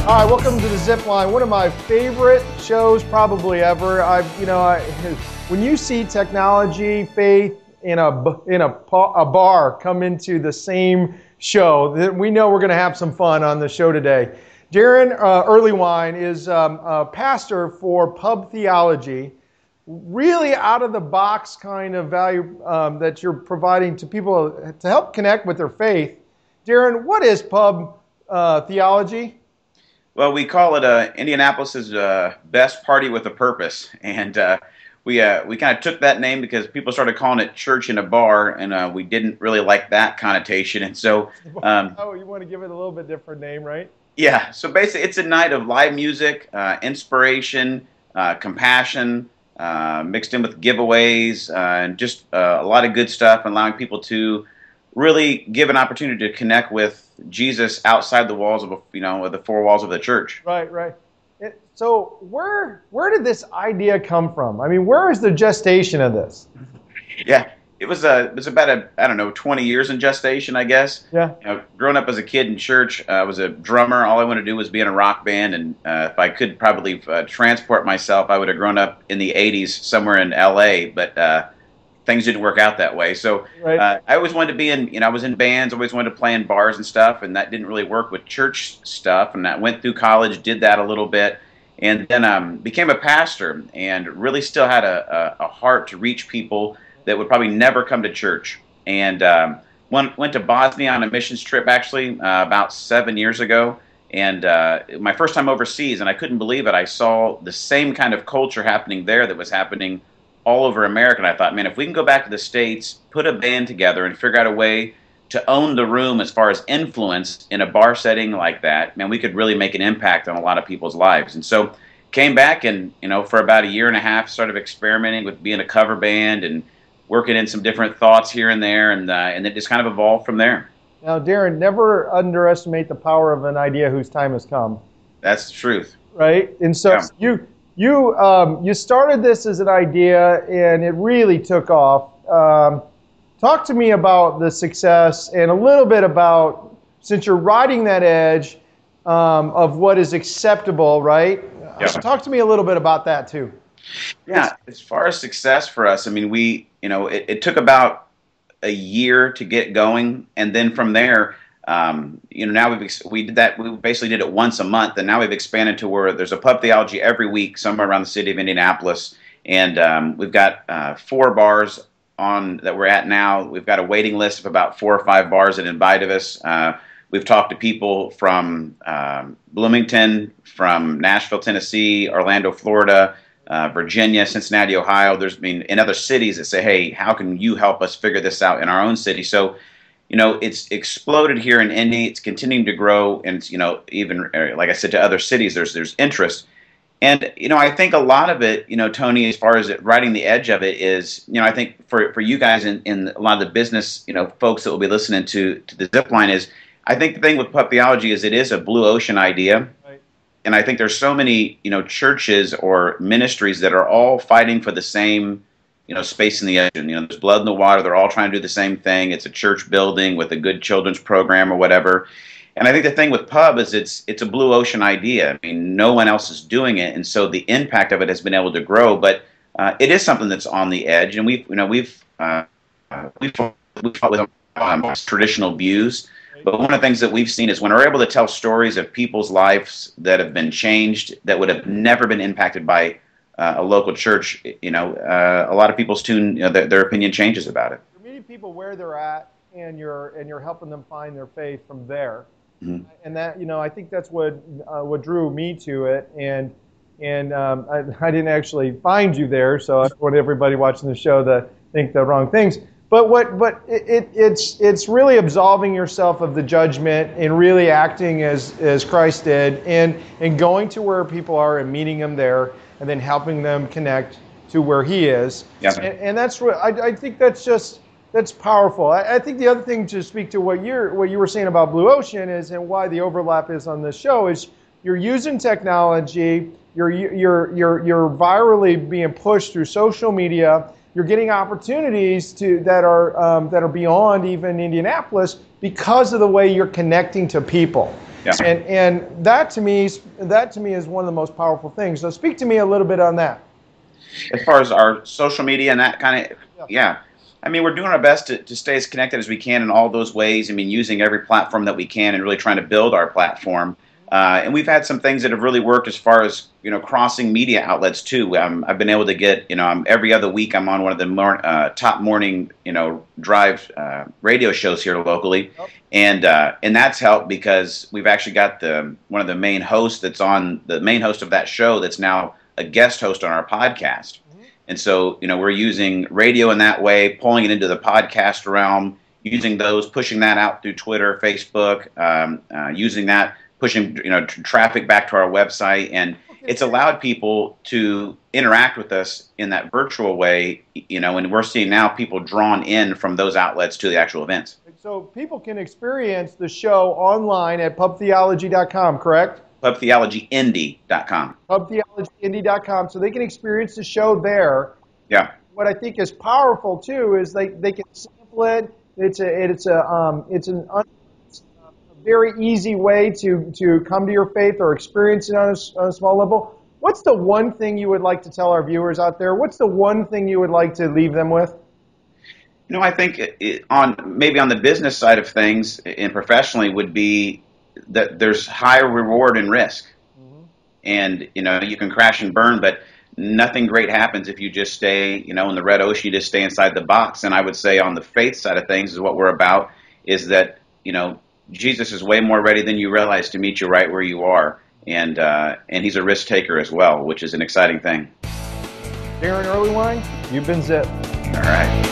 All right, welcome to the Zipline, one of my favorite shows probably ever. When you see technology, faith, in a bar come into the same show, then we know we're going to have some fun on the show today. Daron Earlewine is a pastor for Pub Theology, really out of the box kind of value that you're providing to people to help connect with their faith. Daron, what is Pub Theology? Well, we call it Indianapolis's best party with a purpose, and we kind of took that name because people started calling it church in a bar, and we didn't really like that connotation, and so. You want to give it a little bit different name, right? Yeah. So basically, it's a night of live music, inspiration, compassion, mixed in with giveaways, and just a lot of good stuff, and allowing people to really give an opportunity to connect with Jesus outside the walls of the four walls of the church. Right. So where did this idea come from? I mean, where is the gestation of this? Yeah, it was about 20 years in gestation, I guess. Yeah. Growing up as a kid in church, I was a drummer. All I wanted to do was be in a rock band, and if I could probably transport myself, I would have grown up in the '80s somewhere in L.A. But things didn't work out that way. So right. I always wanted to be in, I was in bands, always wanted to play in bars and stuff, and that didn't really work with church stuff. And I went through college, did that a little bit, and then became a pastor, and really still had a heart to reach people that would probably never come to church. And went to Bosnia on a missions trip, actually, about 7 years ago. And my first time overseas, and I couldn't believe it. I saw the same kind of culture happening there that was happening all over America, and I thought, man, if we can go back to the States, put a band together, and figure out a way to own the room as far as influence in a bar setting like that, man, we could really make an impact on a lot of people's lives. And so came back and, for about a year and a half, started experimenting with being a cover band and working in some different thoughts here and there, and it just kind of evolved from there. Now, Daron, never underestimate the power of an idea whose time has come. That's the truth. Right? And so yeah. You started this as an idea, and it really took off. Talk to me about the success and a little bit about, since you're riding that edge of what is acceptable, right? Yeah. Talk to me a little bit about that too. Yeah, as far as success for us, I mean, it took about a year to get going, and then from there, now we did that. We basically did it once a month, and now we've expanded to where there's a Pub Theology every week somewhere around the city of Indianapolis, and we've got 4 bars on that we're at now. We've got a waiting list of about 4 or 5 bars that invited us. We've talked to people from Bloomington, from Nashville, Tennessee, Orlando, Florida, Virginia, Cincinnati, Ohio. There's been in other cities that say, hey, how can you help us figure this out in our own city? So it's exploded here in Indy. It's continuing to grow, and it's, even like I said, to other cities, there's interest. And I think a lot of it, Tony, as far as riding the edge of it is, I think for you guys in a lot of the business, folks that will be listening to the Zipline is, I think the thing with Pub Theology is it is a blue ocean idea. Right. And I think there's so many, churches or ministries that are all fighting for the same space in the ocean. There's blood in the water. They're all trying to do the same thing. It's a church building with a good children's program or whatever. And I think the thing with Pub is it's a blue ocean idea. I mean, no one else is doing it, and so the impact of it has been able to grow. But it is something that's on the edge, and we've fought with traditional views. But one of the things that we've seen is when we're able to tell stories of people's lives that have been changed, that would have never been impacted by a local church, a lot of people's their opinion changes about it. You're meeting people where they're at, and you're helping them find their faith from there. Mm-hmm. And that, I think that's what drew me to it. And I didn't actually find you there, so I don't want everybody watching the show to think the wrong things. But it's really absolving yourself of the judgment and really acting as Christ did, and going to where people are and meeting them there, and then helping them connect to where He is. Yes. And that's what I think that's powerful. I think the other thing to speak to what you were saying about Blue Ocean is, and why the overlap is on this show, is you're using technology, you're virally being pushed through social media. You're getting opportunities that are beyond even Indianapolis because of the way you're connecting to people. Yeah. And that to me is one of the most powerful things. So speak to me a little bit on that. As far as our social media and that kind of, Yeah. yeah. I mean, we're doing our best to stay as connected as we can in all those ways. I mean, using every platform that we can and really trying to build our platform. And we've had some things that have really worked as far as, crossing media outlets too. I've been able to get, every other week I'm on one of the top morning, drive radio shows here locally. Yep. And that's helped because we've actually got one of the main hosts the main host of that show that's now a guest host on our podcast. And so, we're using radio in that way, pulling it into the podcast realm, using those, pushing that out through Twitter, Facebook, using that, pushing, traffic back to our website. And it's allowed people to interact with us in that virtual way, and we're seeing now people drawn in from those outlets to the actual events. So people can experience the show online at pubtheology.com, correct? pubtheologyindy.com. pubtheologyindy.com, so they can experience the show there. Yeah. What I think is powerful too is they can sample it. It's a very easy way to come to your faith or experience it on a small level. What's the one thing you would like to tell our viewers out there? What's the one thing you would like to leave them with? I think maybe on the business side of things and professionally would be that there's higher reward and risk. Mm-hmm. And, you can crash and burn, but nothing great happens if you just stay, in the red ocean, you just stay inside the box. And I would say on the faith side of things is what we're about, is that, Jesus is way more ready than you realize to meet you right where you are. And he's a risk taker as well, which is an exciting thing. Daron Earlewine, you've been Zip. All right.